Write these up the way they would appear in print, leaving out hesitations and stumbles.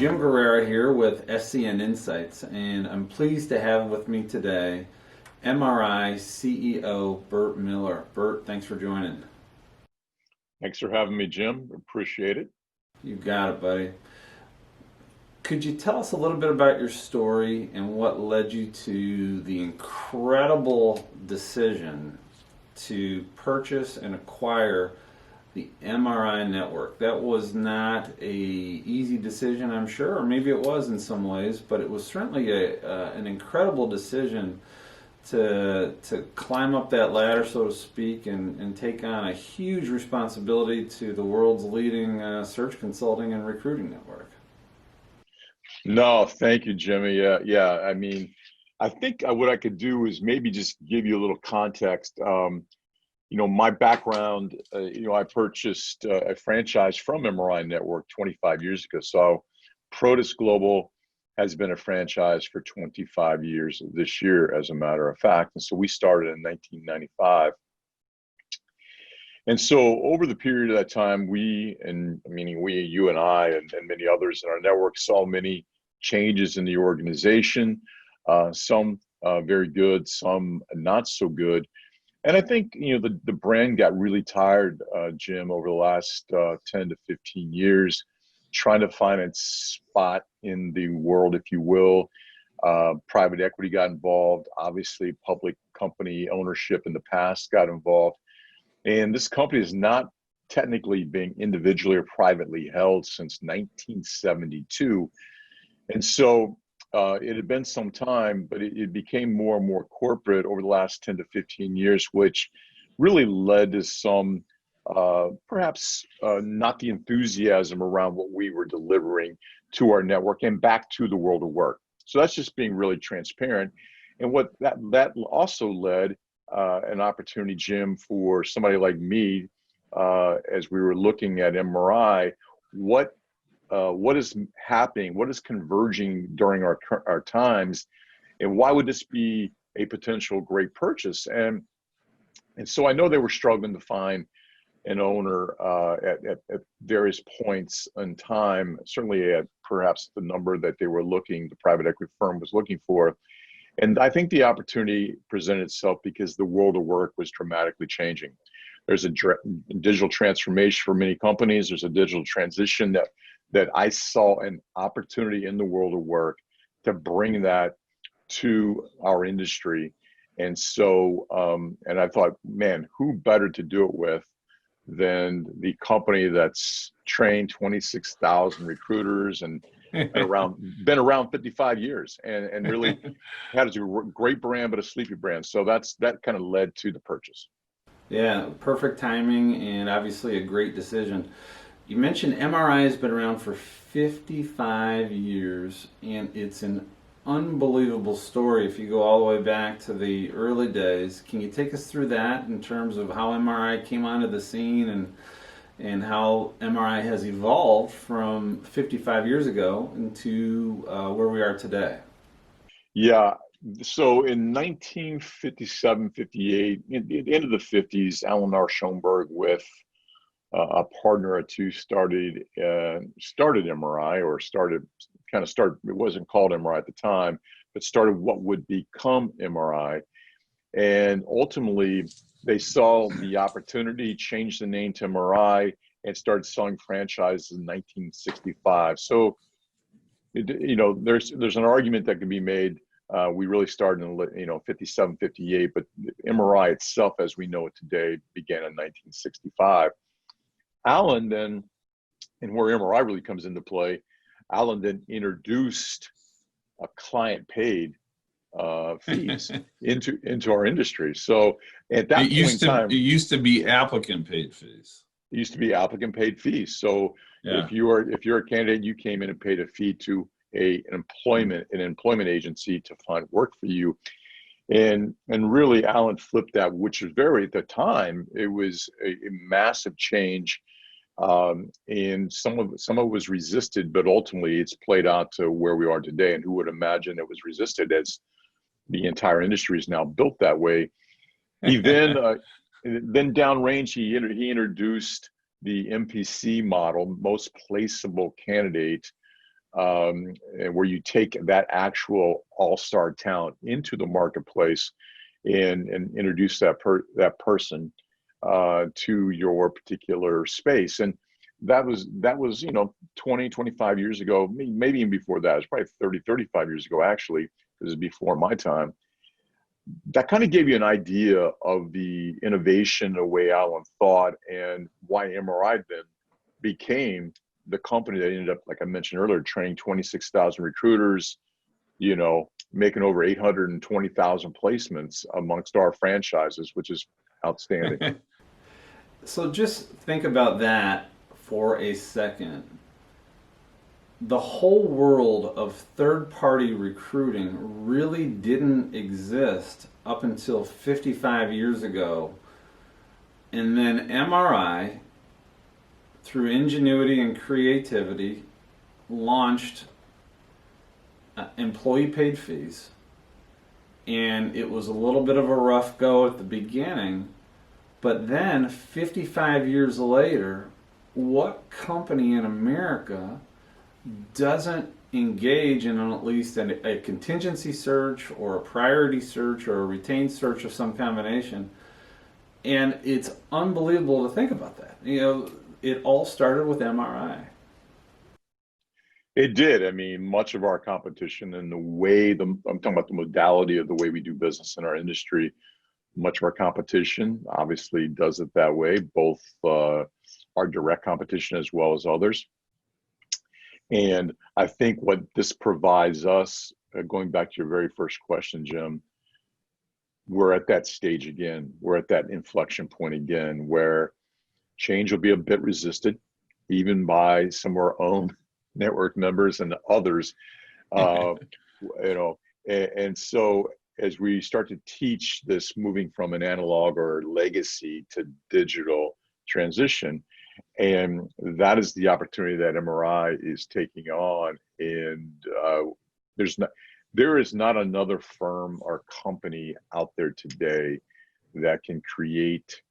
Jim Guerrera here with SCN Insights, and I'm pleased to have with me today MRI CEO Bert Miller. Bert, thanks for joining. Thanks for having me, Jim. Appreciate it. You got it, buddy. Could you tell us a little bit about your story and what led you to the incredible decision to purchase and acquire the MRI network? That was not a easy decision, I'm sure, or maybe it was in some ways, but it was certainly an incredible decision to climb up that ladder, so to speak, and take on a huge responsibility to the world's leading search consulting and recruiting network. No, thank you, Jimmy. Yeah. I mean, I think what I could do is maybe just give you a little context. My background, I purchased a franchise from MRINetwork 25 years ago. So Protis Global has been a franchise for 25 years this year, as a matter of fact. And so we started in 1995. And so over the period of that time, you and I and many others in our network saw many changes in the organization, some very good, some not so good. And I think, the brand got really tired, Jim, over the last 10 to 15 years, trying to find its spot in the world, if you will. Private equity got involved. Obviously, public company ownership in the past got involved. And this company is not technically being individually or privately held since 1972. And so it had been some time, but it became more and more corporate over the last 10 to 15 years, which really led to some perhaps not the enthusiasm around what we were delivering to our network and back to the world of work. So that's just being really transparent. And what that also led an opportunity, Jim, for somebody like me, as we were looking at MRI, what is happening, what is converging during our times, and why would this be a potential great purchase? And so I know they were struggling to find an owner at various points in time, certainly at perhaps the number that the private equity firm was looking for. And I think the opportunity presented itself because the world of work was dramatically changing. There's a digital transformation for many companies. There's a digital transition that I saw an opportunity in the world of work to bring that to our industry. And so, and I thought, man, who better to do it with than the company that's trained 26,000 recruiters and been around 55 years and really had a great brand, but a sleepy brand. So that kind of led to the purchase. Yeah, perfect timing and obviously a great decision. You mentioned MRI has been around for 55 years, and it's an unbelievable story if you go all the way back to the early days. Can you take us through that in terms of how MRI came onto the scene and how MRI has evolved from 55 years ago into where we are today? Yeah. So in 1957, 58, at the end of the 50s, Alan R. Schoenberg with a partner or two started MRI, it wasn't called MRI at the time, but started what would become MRI. And ultimately, they saw the opportunity, changed the name to MRI, and started selling franchises in 1965. So, there's an argument that can be made. We really started in 57, 58, but MRI itself, as we know it today, began in 1965. Alan then, and where MRI really comes into play, Alan then introduced a client-paid fees into our industry. So at that point in time, it used to be applicant-paid fees. It used to be applicant-paid fees. So Yeah. if you're a candidate, you came in and paid a fee to an employment agency to find work for you. And really, Alan flipped that, which was at the time, it was a massive change. And some of it was resisted, but ultimately it's played out to where we are today. And who would imagine it was resisted, as the entire industry is now built that way. He then downrange, he introduced the MPC model, most placeable candidate, and where you take that actual all-star talent into the marketplace and introduce that person to your particular space. And that was 20, 25 years ago, maybe even before that. It's probably 30, 35 years ago, actually. This is before my time. That kind of gave you an idea of the innovation, the way Alan thought, and why MRI then became the company that ended up, like I mentioned earlier, training 26,000 recruiters, making over 820,000 placements amongst our franchises, which is outstanding. So just think about that for a second. The whole world of third-party recruiting really didn't exist up until 55 years ago. And then MRI, through ingenuity and creativity, launched employee-paid fees. And it was a little bit of a rough go at the beginning, but then 55 years later, what company in America doesn't engage in at least a contingency search or a priority search or a retained search of some combination? And it's unbelievable to think about that. It all started with MRI. It did. I mean, much of our competition and the way I'm talking about the modality of the way we do business in our industry, much of our competition obviously does it that way, both our direct competition as well as others. And I think what this provides us, going back to your very first question, Jim, we're at that stage again. We're at that inflection point again where change will be a bit resisted, even by some of our own network members and others. And so as we start to teach this moving from an analog or legacy to digital transition, and that is the opportunity that MRI is taking on. And there is not another firm or company out there today that can create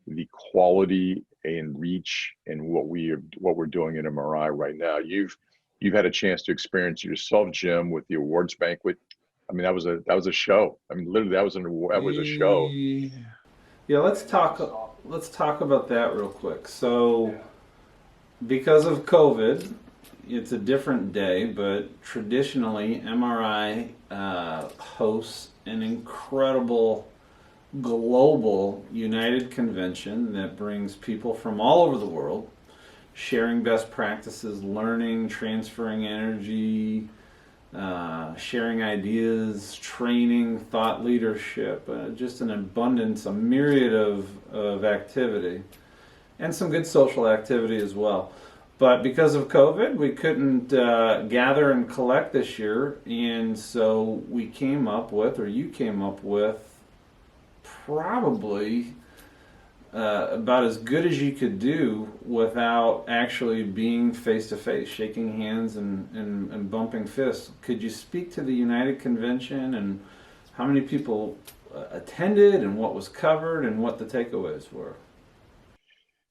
the quality and reach and what we're doing in MRI right now. You've had a chance to experience it yourself, Jim, with the awards banquet. I mean, that was a show. I mean, literally, that was a show. Yeah, let's talk about that real quick. So, because of COVID, it's a different day, but traditionally, MRI hosts an incredible global United Convention that brings people from all over the world, sharing best practices, learning, transferring energy, sharing ideas, training, thought leadership, just an abundance, a myriad of activity, and some good social activity as well. But because of COVID, we couldn't gather and collect this year, and so we came up with, or you came up with, probably about as good as you could do without actually being face-to-face, shaking hands and bumping fists. Could you speak to the United Convention and how many people attended and what was covered and what the takeaways were?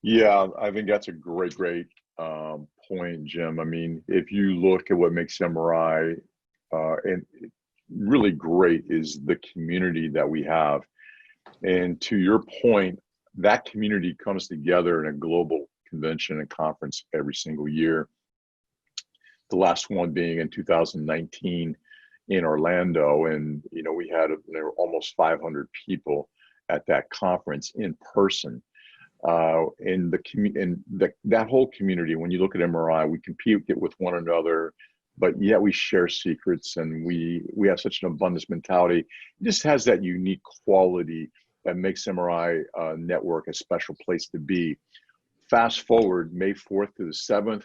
Yeah, I think that's a great point, Jim. I mean, if you look at what makes MRI and really great is the community that we have. And to your point, that community comes together in a global convention and conference every single year. The last one being in 2019 in Orlando, and we had there were almost 500 people at that conference in person. In that whole community, when you look at MRI, we compete with one another, but yet we share secrets, and we have such an abundance mentality. It just has that unique quality that makes MRI Network a special place to be. Fast forward, May 4th to the 7th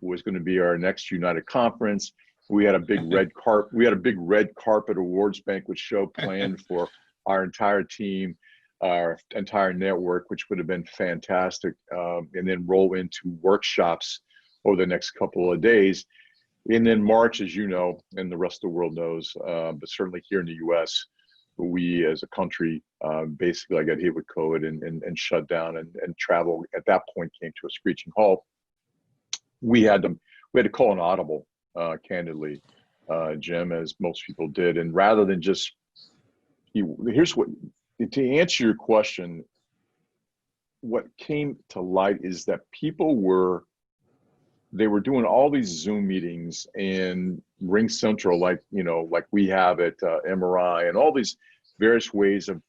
was going to be our next United Conference. We had a big red carpet awards banquet show planned for our entire team, our entire network, which would have been fantastic, and then roll into workshops over the next couple of days. And then March, as you know, and the rest of the world knows, but certainly here in the US, we as a country basically got hit with COVID and shut down, and travel at that point came to a screeching halt. We had to call an audible candidly, Jim, as most people did. And rather than just, here's what, to answer your question, what came to light is that they were doing all these Zoom meetings and Ring Central, like we have at MRI, and all these various ways of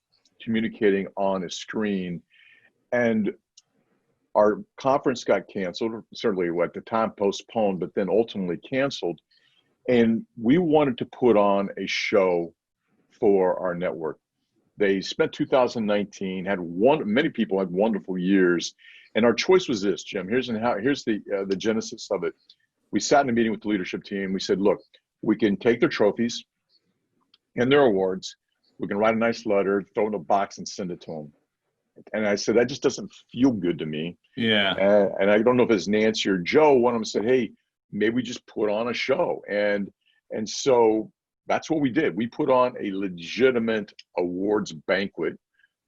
communicating on a screen. And our conference got canceled, certainly at the time postponed, but then ultimately canceled. And we wanted to put on a show for our network. They spent 2019, many people had wonderful years. And our choice was this, Jim. Here's the genesis of it. We sat in a meeting with the leadership team. We said, look, we can take their trophies and their awards. We can write a nice letter, throw it in a box, and send it to them. And I said, that just doesn't feel good to me. Yeah. And I don't know if it's Nancy or Joe. One of them said, hey, maybe we just put on a show. And so that's what we did. We put on a legitimate awards banquet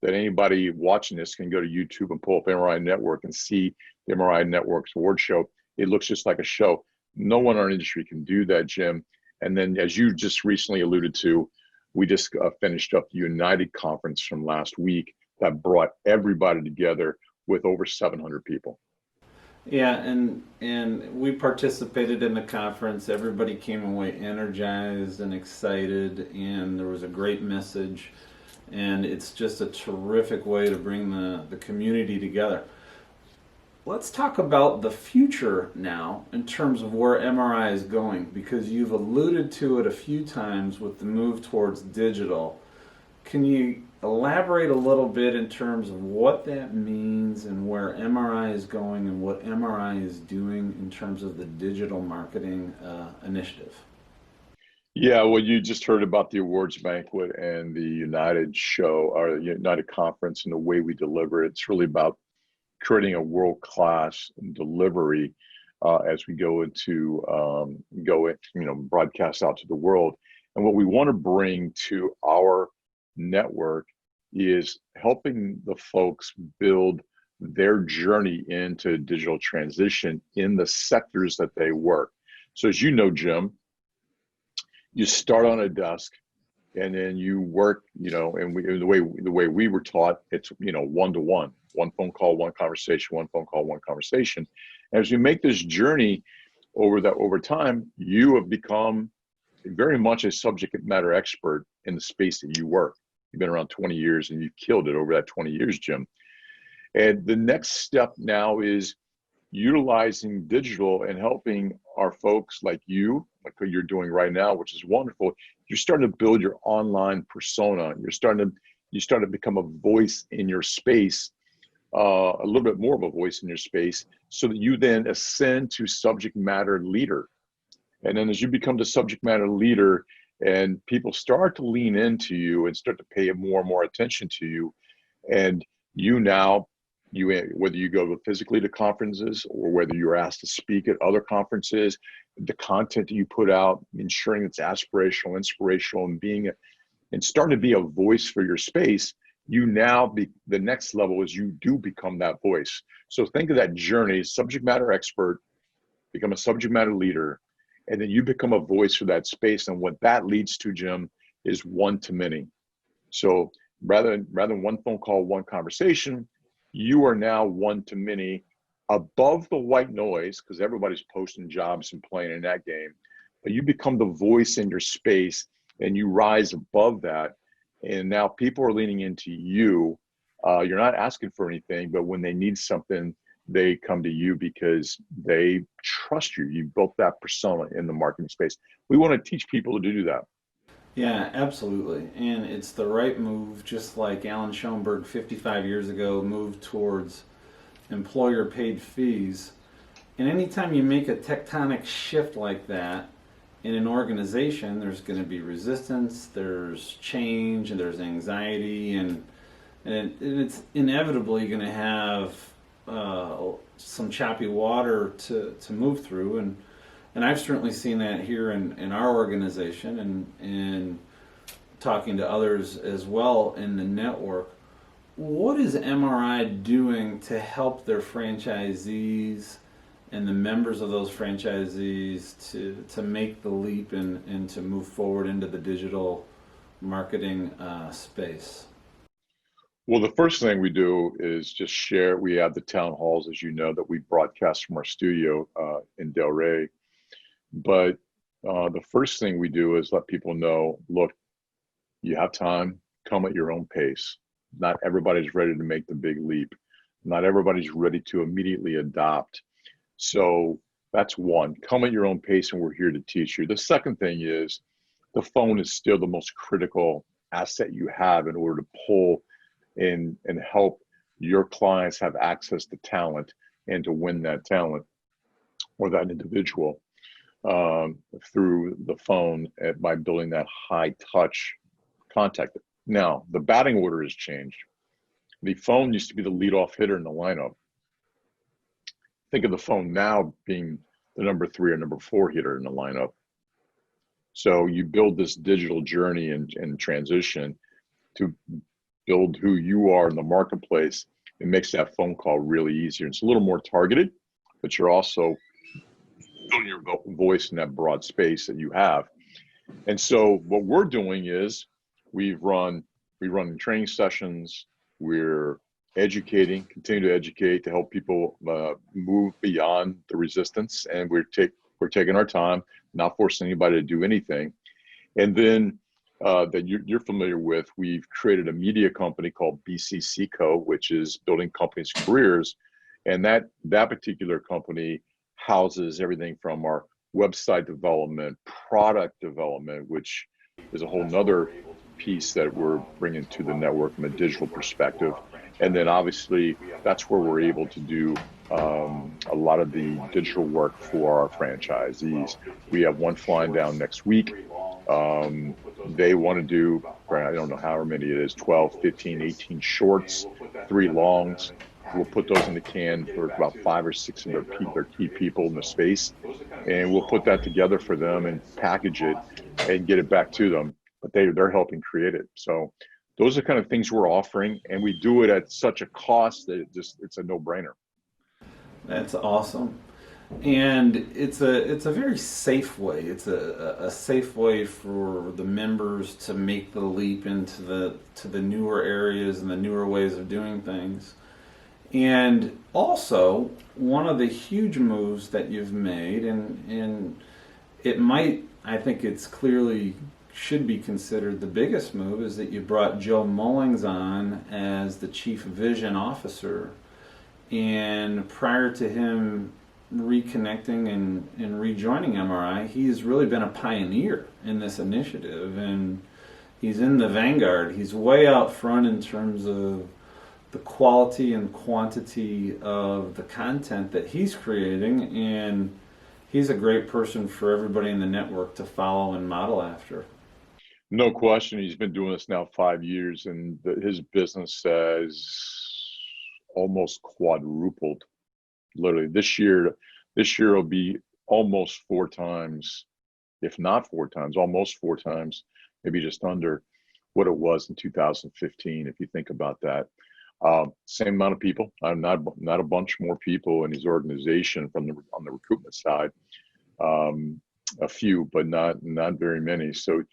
that anybody watching this can go to YouTube and pull up MRI Network and see the MRI Network's award show. It looks just like a show. No one in our industry can do that, Jim. And then, as you just recently alluded to, we just finished up the United Conference from last week that brought everybody together with over 700 people. Yeah, and we participated in the conference. Everybody came away energized and excited, and there was a great message. And it's just a terrific way to bring the community together. Let's talk about the future now in terms of where MRI is going, because you've alluded to it a few times with the move towards digital. Can you elaborate a little bit in terms of what that means and where MRI is going and what MRI is doing in terms of the digital marketing initiative? Yeah, well, you just heard about the awards banquet and the United show, or United Conference, and the way we deliver it. It's really about creating a world-class delivery as we go into broadcast out to the world. And what we want to bring to our network is helping the folks build their journey into digital transition in the sectors that they work. So as you know, Jim, you start on a desk and then you work, and the way we were taught, it's, one-to-one, one phone call, one conversation, one phone call, one conversation. As you make this journey over time, you have become very much a subject matter expert in the space that you work. You've been around 20 years and you've killed it over that 20 years, Jim. And the next step now is utilizing digital and helping our folks like you, like what you're doing right now, which is wonderful. You're starting to build your online persona. You're starting to become a voice in your space, a little bit more of a voice in your space, so that you then ascend to subject matter leader. And then as you become the subject matter leader and people start to lean into you and start to pay more and more attention to you, and whether you go physically to conferences or whether you're asked to speak at other conferences, the content that you put out, ensuring it's aspirational, inspirational, and starting to be a voice for your space, the next level is you do become that voice. So think of that journey: subject matter expert, become a subject matter leader, and then you become a voice for that space. And what that leads to, Jim, is one-to-many. So rather than one phone call, one conversation, you are now one-to-many, above the white noise, because everybody's posting jobs and playing in that game. But you become the voice in your space and you rise above that. And now people are leaning into you. You're not asking for anything, but when they need something, they come to you because they trust you. You built that persona in the marketing space. We want to teach people to do that. Yeah, absolutely. And it's the right move, just like Alan Schoenberg 55 years ago moved towards employer paid fees. And anytime you make a tectonic shift like that in an organization, there's going to be resistance, there's change, and there's anxiety, and it's inevitably going to have some choppy water to move through. And I've certainly seen that here in our organization and talking to others as well in the network. What is MRI doing to help their franchisees and the members of those franchisees to make the leap and to move forward into the digital marketing space? Well, the first thing we do is just share. We have the town halls, as you know, that we broadcast from our studio in Delray. But the first thing we do is let people know, look, you have time, come at your own pace. Not everybody's ready to make the big leap. Not everybody's ready to immediately adopt. So that's one, come at your own pace, and we're here to teach you. The second thing is the phone is still the most critical asset you have in order to pull in and help your clients have access to talent and to win that talent or that individual through the phone by building that high touch contact. Now, the batting order has changed. The phone used to be the leadoff hitter in the lineup. Think of the phone now being the number 3 or number 4 hitter in the lineup. So you build this digital journey and transition to build who you are in the marketplace. It makes that phone call really easier. It's a little more targeted, but you're also building your voice in that broad space that you have. And so what we're doing is we run training sessions. We're educating, continue to educate to help people move beyond the resistance. And we're taking our time, not forcing anybody to do anything. And then that you're familiar with, we've created a media company called BCC Co., which is Building Companies' Careers. And that particular company houses everything from our website development, product development, which is a whole nother piece that we're bringing to the network from a digital perspective. And then obviously that's where we're able to do a lot of the digital work for our franchisees. We have one flying down next week. They want to do, I don't know how many it is, 12, 15, 18 shorts, 3 longs. We'll put those in the can for about 5 or 6 of their key people in the space. And we'll put that together for them and package it and get it back to them. But they're helping create it. So those are kind of things we're offering, and we do it at such a cost that it's a no-brainer. That's awesome. And it's a very safe way. It's a safe way for the members to make the leap into the newer areas and the newer ways of doing things. And also, one of the huge moves that you've made, and it might, I think it's clearly should be considered the biggest move, is that you brought Joe Mullings on as the Chief Vision Officer. And prior to him reconnecting and rejoining MRI, he's really been a pioneer in this initiative, and he's in the vanguard. He's way out front in terms of the quality and quantity of the content that he's creating, and he's a great person for everybody in the network to follow and model after. No question. He's been doing this now 5 years, and his business has almost quadrupled. Literally, this year will be almost 4 times, if not 4 times, almost 4 times, maybe just under what it was in 2015. If you think about that, same amount of people. Not a bunch more people in his organization on the recruitment side. A few, but not very many. So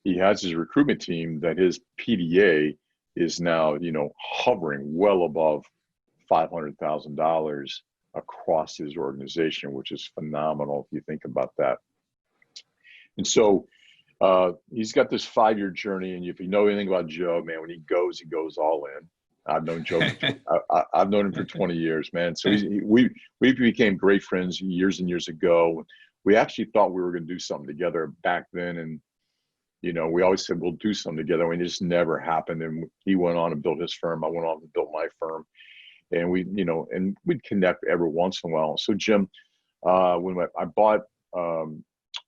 he has his recruitment team that his PDA is now, hovering well above $500,000 across his organization, which is phenomenal if you think about that. And so he's got this 5-year journey, and if you know anything about Joe, man, when he goes all in. I've known Joe. I've known him for 20 years, man. So we became great friends years and years ago. We actually thought we were going to do something together back then, and we always said we'll do something together, and it just never happened. And he went on and built his firm. I went on and built my firm, and we'd connect every once in a while. So Jim, when I bought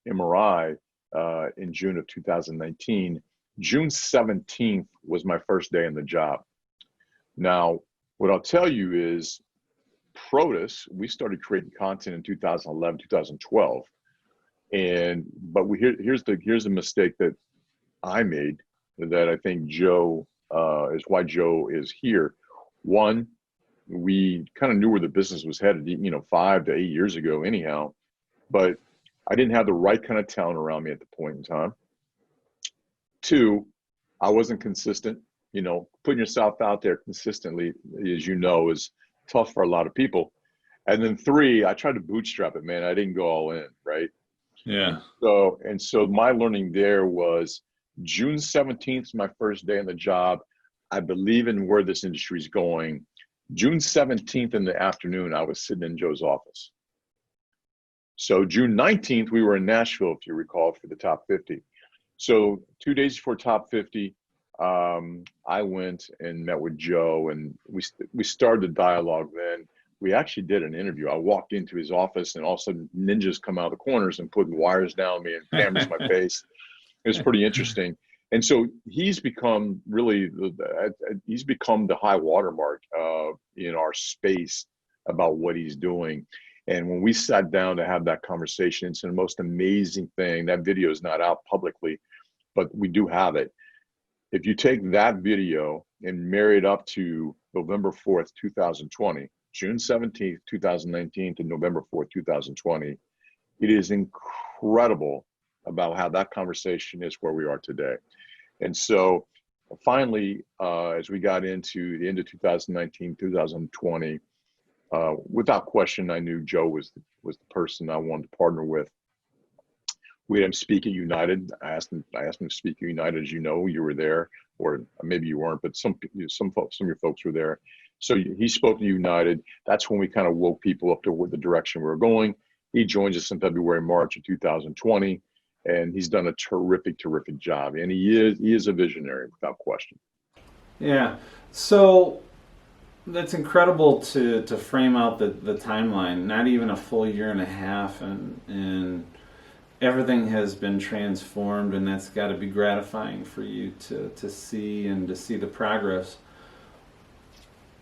MRI in June of 2019, June 17th was my first day in the job. Now, what I'll tell you is Protis, we started creating content in 2011, 2012. But here's the mistake that I made that I think Joe is why Joe is here. One, we kind of knew where the business was headed, 5 to 8 years ago anyhow, but I didn't have the right kind of talent around me at the point in time. 2, I wasn't consistent. Putting yourself out there consistently, as you know, is tough for a lot of people. And then 3, I tried to bootstrap it, man. I didn't go all in, right? Yeah. So my learning there was June 17th is my first day on the job. I believe in where this industry is going. June 17th in the afternoon, I was sitting in Joe's office. So June 19th, we were in Nashville, if you recall, for the top 50. So 2 days before top 50, I went and met with Joe, and we started the dialogue then. We actually did an interview. I walked into his office, and all of a sudden ninjas come out of the corners and putting wires down me and cameras in my face. It was pretty interesting. And so he's become really, he's become the high watermark in our space about what he's doing. And when we sat down to have that conversation, it's the most amazing thing. That video is not out publicly, but we do have it. If you take that video and marry it up to November 4th, 2020, June 17th, 2019 to November 4th, 2020, it is incredible about how that conversation is where we are today. And so finally, as we got into the end of 2019, 2020, without question, I knew Joe was the person I wanted to partner with. We had him speak at United. I asked him to speak at United. As you know, you were there, or maybe you weren't, but some of your folks were there. So he spoke at United. That's when we kind of woke people up to what the direction we were going. He joins us in February, March of 2020, and he's done a terrific job. And he is a visionary without question. Yeah. So that's incredible to frame out the timeline. Not even a full year and a half, and everything has been transformed, and that's got to be gratifying for you to see and to see the progress.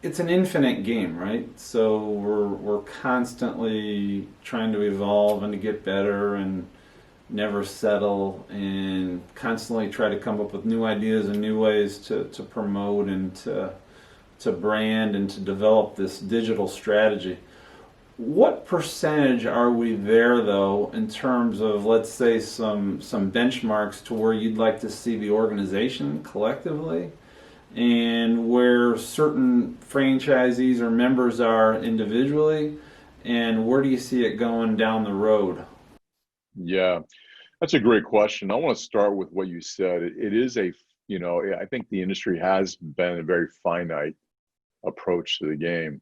It's an infinite game, right? So we're constantly trying to evolve and to get better and never settle, and constantly try to come up with new ideas and new ways to promote and to brand and to develop this digital strategy. What percentage are we there, though, in terms of, let's say, some benchmarks to where you'd like to see the organization collectively, and where certain franchisees or members are individually, and where do you see it going down the road? Yeah, that's a great question. I want to start with what you said. It is I think the industry has been a very finite approach to the game,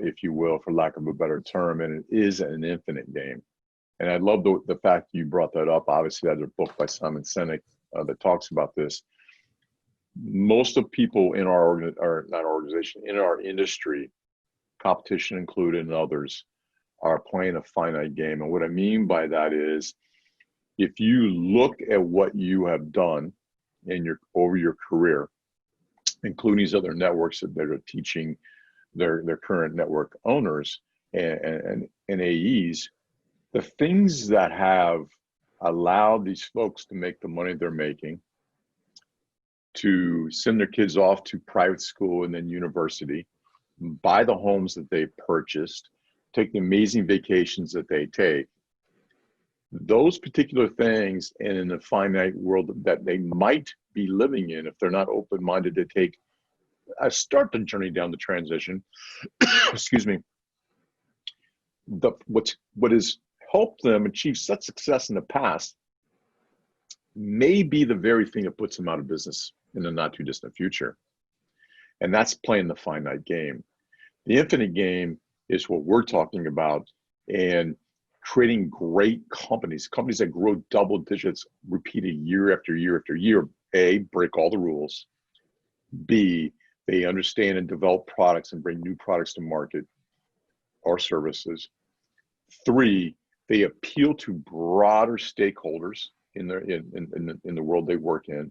if you will, for lack of a better term, and it is an infinite game. And I love the fact you brought that up. Obviously, there's a book by Simon Sinek that talks about this. Most of people in our in our industry, competition included and others, are playing a finite game. And what I mean by that is, if you look at what you have done over your career, including these other networks that are teaching their current network owners and AEs, the things that have allowed these folks to make the money they're making, to send their kids off to private school and then university, buy the homes that they purchased, take the amazing vacations that they take, those particular things, and in the finite world that they might be living in, if they're not open-minded to take start the journey down the transition, excuse me, what has helped them achieve such success in the past may be the very thing that puts them out of business in the not too distant future. And that's playing the finite game. The infinite game is what we're talking about, and creating great companies that grow double digits repeated year after year after year. A, break all the rules. B, they understand and develop products and bring new products to market or services. 3, they appeal to broader stakeholders in the world they work in.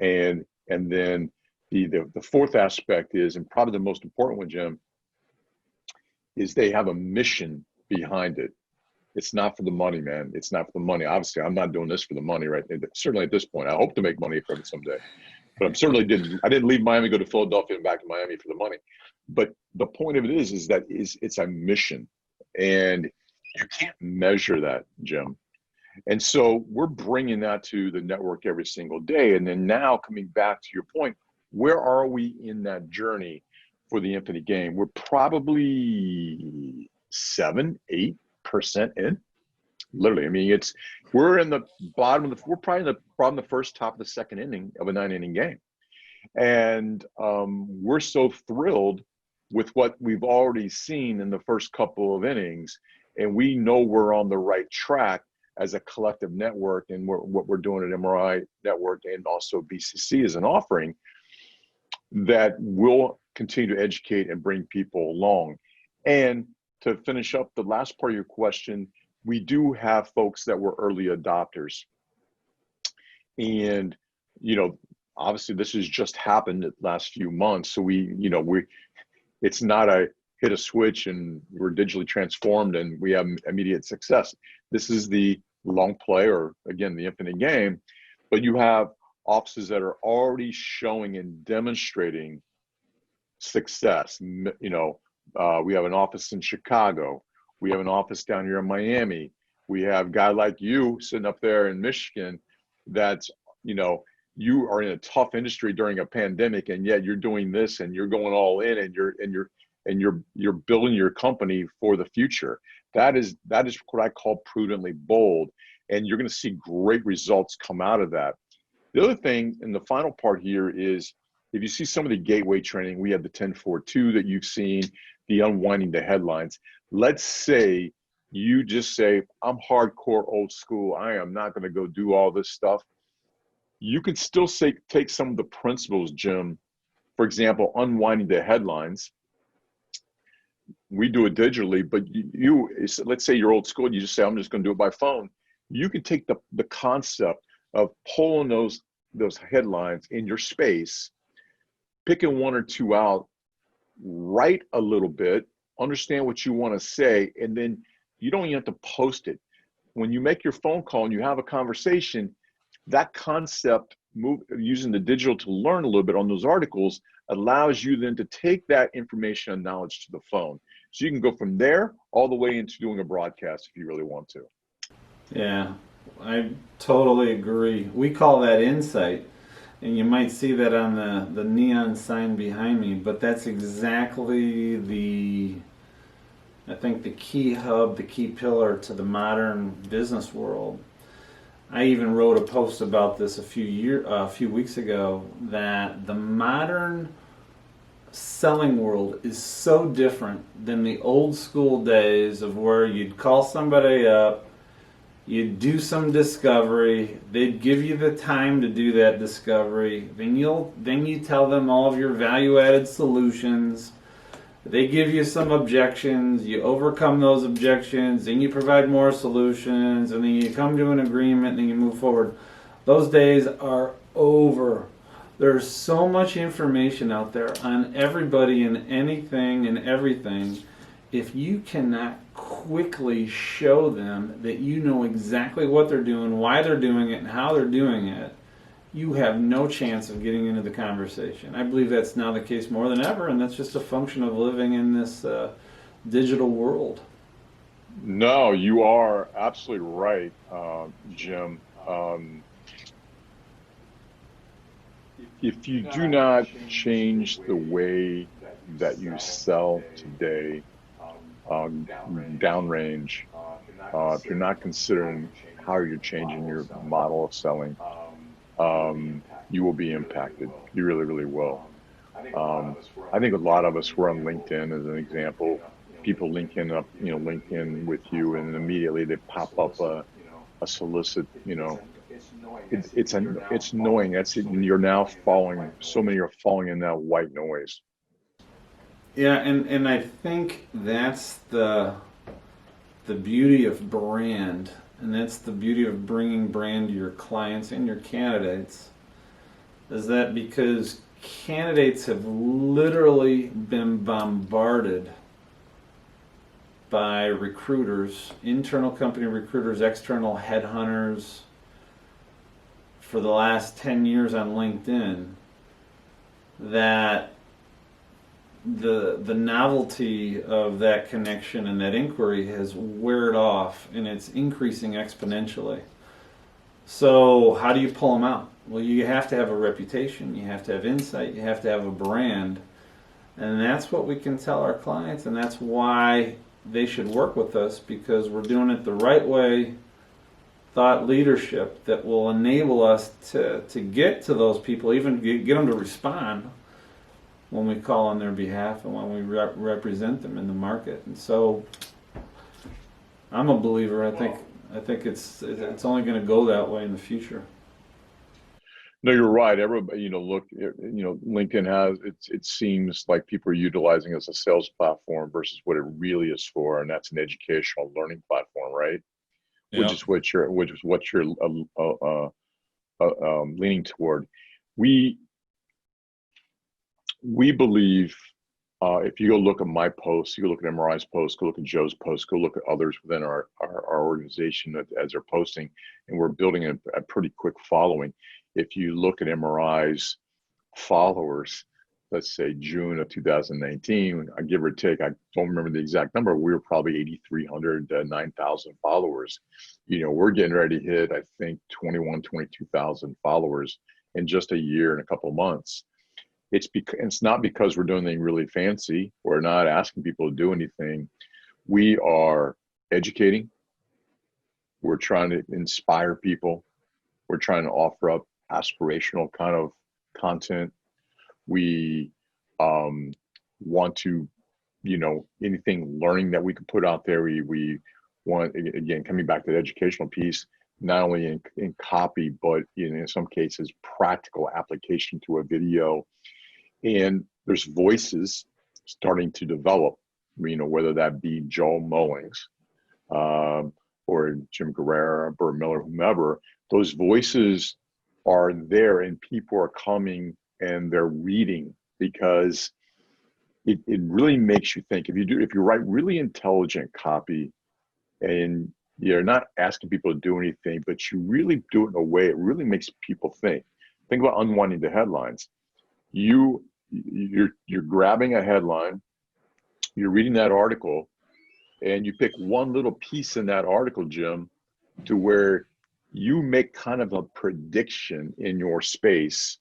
And then the fourth aspect is, and probably the most important one, Jim, is they have a mission behind it. It's not for the money, man. It's not for the money. Obviously, I'm not doing this for the money, right? Certainly at this point, I hope to make money from it someday. but I'm certainly I didn't leave Miami, go to Philadelphia and back to Miami for the money. But the point of it is that it's a mission, and you can't measure that, Jim. And so we're bringing that to the network every single day. And then now coming back to your point, where are we in that journey for the infinite game? We're probably 7-8% in. Literally, I mean, we're in the bottom of we're probably in the first top of the second inning of a 9-inning game. And we're so thrilled with what we've already seen in the first couple of innings. And we know we're on the right track as a collective network, and what we're doing at MRI Network and also BCC as an offering, that will continue to educate and bring people along. And to finish up the last part of your question, we do have folks that were early adopters. And, obviously this has just happened the last few months. So it's not a hit a switch and we're digitally transformed and we have immediate success. This is the long play, or again, the infinite game. But you have offices that are already showing and demonstrating success. We have an office in Chicago. We have an office down here in Miami. We have a guy like you sitting up there in Michigan that's, you are in a tough industry during a pandemic, and yet you're doing this and you're going all in, and you're building your company for the future. That is what I call prudently bold, and you're going to see great results come out of that. The other thing, and the final part here, is if you see some of the gateway training, we have the 10-4-2 that you've seen, the unwinding the headlines. Let's say you just say, I'm hardcore old school. I am not going to go do all this stuff. You can still take some of the principles, Jim. For example, unwinding the headlines. We do it digitally, but let's say you're old school. You just say, I'm just going to do it by phone. You can take the concept of pulling those headlines in your space, picking one or two out, write a little bit, understand what you want to say, and then you don't even have to post it. When you make your phone call and you have a conversation, that concept, using the digital to learn a little bit on those articles, allows you then to take that information and knowledge to the phone. So you can go from there all the way into doing a broadcast if you really want to. Yeah, I totally agree. We call that insight, and you might see that on the neon sign behind me, but that's exactly I think the key hub, the key pillar to the modern business world. I even wrote a post about this a few weeks ago, that the modern selling world is so different than the old school days of where you'd call somebody up, you'd do some discovery, they'd give you the time to do that discovery, then you tell them all of your value-added solutions. They give you some objections, you overcome those objections, then you provide more solutions, and then you come to an agreement, and then you move forward. Those days are over. There's so much information out there on everybody and anything and everything. If you cannot quickly show them that you know exactly what they're doing, why they're doing it, and how they're doing it, you have no chance of getting into the conversation. I believe that's now the case more than ever, and that's just a function of living in this digital world. No, you are absolutely right, Jim. If you do not change the way that you sell today, downrange, if you're not considering how you're changing your model of selling, you will be impacted. You really, really will. I think a lot of us were on LinkedIn as an example. People link in with you, and immediately they pop up a solicit. It's annoying. That's it. You're now falling. So many are falling in that white noise. Yeah, and I think that's the beauty of brand. And that's the beauty of bringing brand to your clients and your candidates, is that because candidates have literally been bombarded by recruiters, internal company recruiters, external headhunters, for the last 10 years on LinkedIn. that the novelty of that connection and that inquiry has weared off, and it's increasing exponentially. So how do you pull them out? Well, you have to have a reputation, you have to have insight, you have to have a brand, and that's what we can tell our clients, and that's why they should work with us, because we're doing it the right way. Thought leadership that will enable us to get to those people, even get them to respond when we call on their behalf and when we represent them in the market. And so I'm a believer. I think it's only going to go that way in the future. No, you're right. Everybody, look, LinkedIn has, it seems like people are utilizing it as a sales platform versus what it really is for, and that's an educational learning platform, right? Yeah. Which is what you're leaning toward. We believe, if you go look at my posts, you go look at MRI's posts, go look at Joe's posts, go look at others within our organization as they're posting, and we're building a pretty quick following. If you look at MRI's followers, let's say June of 2019, I give or take, I don't remember the exact number, we were probably 8,300 to 9,000 followers. We're getting ready to hit, I think, 22,000 followers in just a year and a couple of months. It's not because we're doing anything really fancy. We're not asking people to do anything. We are educating. We're trying to inspire people. We're trying to offer up aspirational kind of content. We want to, anything learning that we can put out there. We want, again, coming back to the educational piece, not only in copy, but in some cases, practical application to a video. And there's voices starting to develop, whether that be Joe Mullins or Jim Guerrera, Bert Miller, whomever. Those voices are there, and people are coming and they're reading, because it really makes you think. If you write really intelligent copy, and you're not asking people to do anything, but you really do it in a way it really makes people think. Think about unwinding the headlines. You're grabbing a headline, you're reading that article, and you pick one little piece in that article, Jim, to where you make kind of a prediction in your space,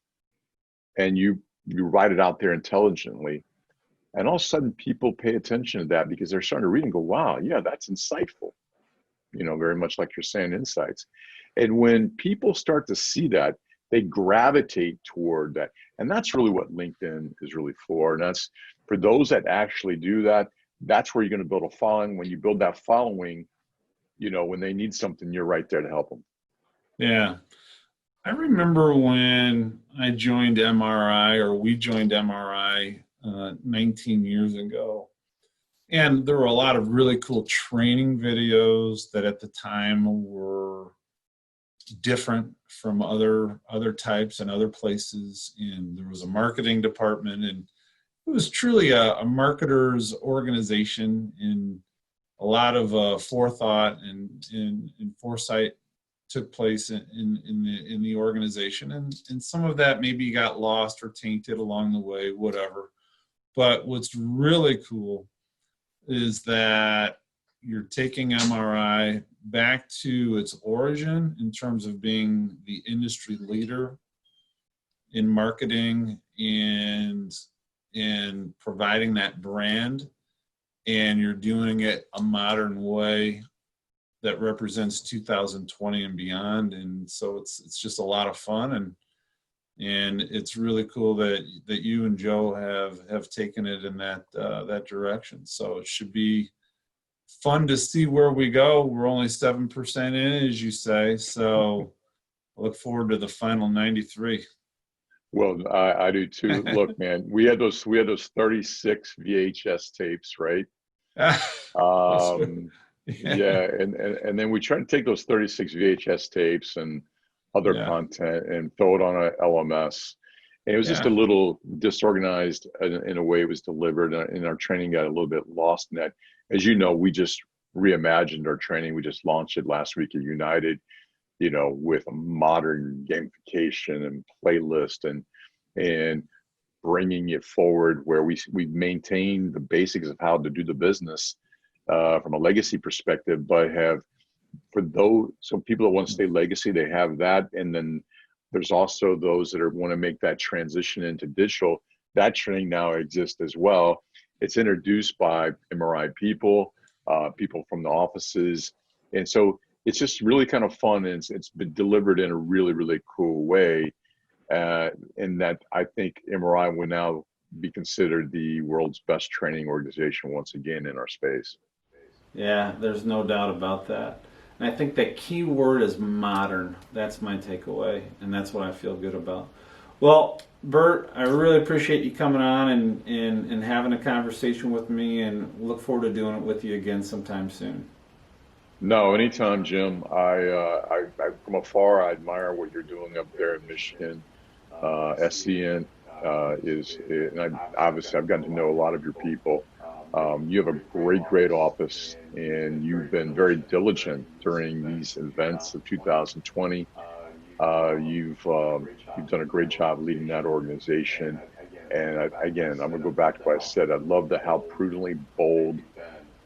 and you write it out there intelligently. And all of a sudden people pay attention to that, because they're starting to read and go, wow, yeah, that's insightful. Very much like you're saying, insights. And when people start to see that, they gravitate toward that. And that's really what LinkedIn is really for. And that's for those that actually do that. That's where you're going to build a following. When you build that following, when they need something, you're right there to help them. Yeah. I remember when I joined MRI, or we joined MRI 19 years ago. And there were a lot of really cool training videos that at the time were different from other types and other places. And there was a marketing department, and it was truly a marketer's organization, and a lot of forethought and foresight took place in the organization. And some of that maybe got lost or tainted along the way, whatever. But what's really cool is that you're taking MRI back to its origin in terms of being the industry leader in marketing and providing that brand, and you're doing it a modern way that represents 2020 and beyond. And so it's just a lot of fun, and it's really cool that you and Joe have taken it in that direction. So it should be fun to see where we go. We're only 7% in, as you say. So I look forward to the final 93. Well, I do too. Look, man, we had those 36 VHS tapes, right? Yeah, and then we try to take those 36 VHS tapes and other content and throw it on a LMS. And it was just a little disorganized in a way it was delivered, and our training got a little bit lost in that. As you know, we just reimagined our training. We just launched it last week at United, with a modern gamification and playlist and bringing it forward where we maintain the basics of how to do the business from a legacy perspective, but have for those, so people that want to stay legacy, they have that. And then there's also those that want to make that transition into digital. That training now exists as well. It's introduced by MRI people, people from the offices. And so it's just really kind of fun, and it's been delivered in a really, really cool way. And that I think MRI will now be considered the world's best training organization once again in our space. Yeah, there's no doubt about that. And I think the key word is modern. That's my takeaway, and that's what I feel good about. Well, Bert, I really appreciate you coming on and having a conversation with me, and look forward to doing it with you again sometime soon. No, anytime, Jim. I from afar, I admire what you're doing up there in Michigan. SCN and obviously I've gotten to know a lot of your people. You have a great office, and you've been very diligent during these events of 2020. You've done a great job leading that organization. And again, I'm going to go back to what I said. I love how prudently bold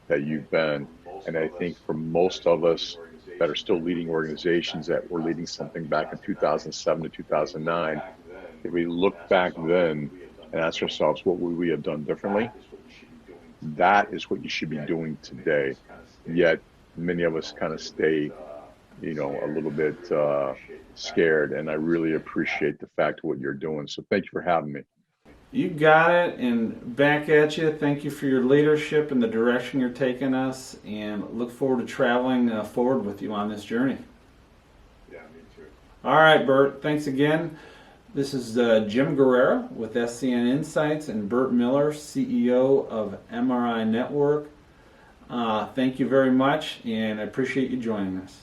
that you've been. And I think for most of us that are still leading organizations that were leading something back in 2007 to 2009, if we look back then and ask ourselves, what would we have done differently? That is what you should be doing today. Yet many of us kind of stay, a little bit scared. And I really appreciate the fact of what you're doing. So thank you for having me. You got it, and back at you. Thank you for your leadership and the direction you're taking us, and look forward to traveling forward with you on this journey. Yeah, me too. All right, Bert, thanks again. This is Jim Guerrera with SCN Insights and Bert Miller, CEO of MRINetwork. Thank you very much, and I appreciate you joining us.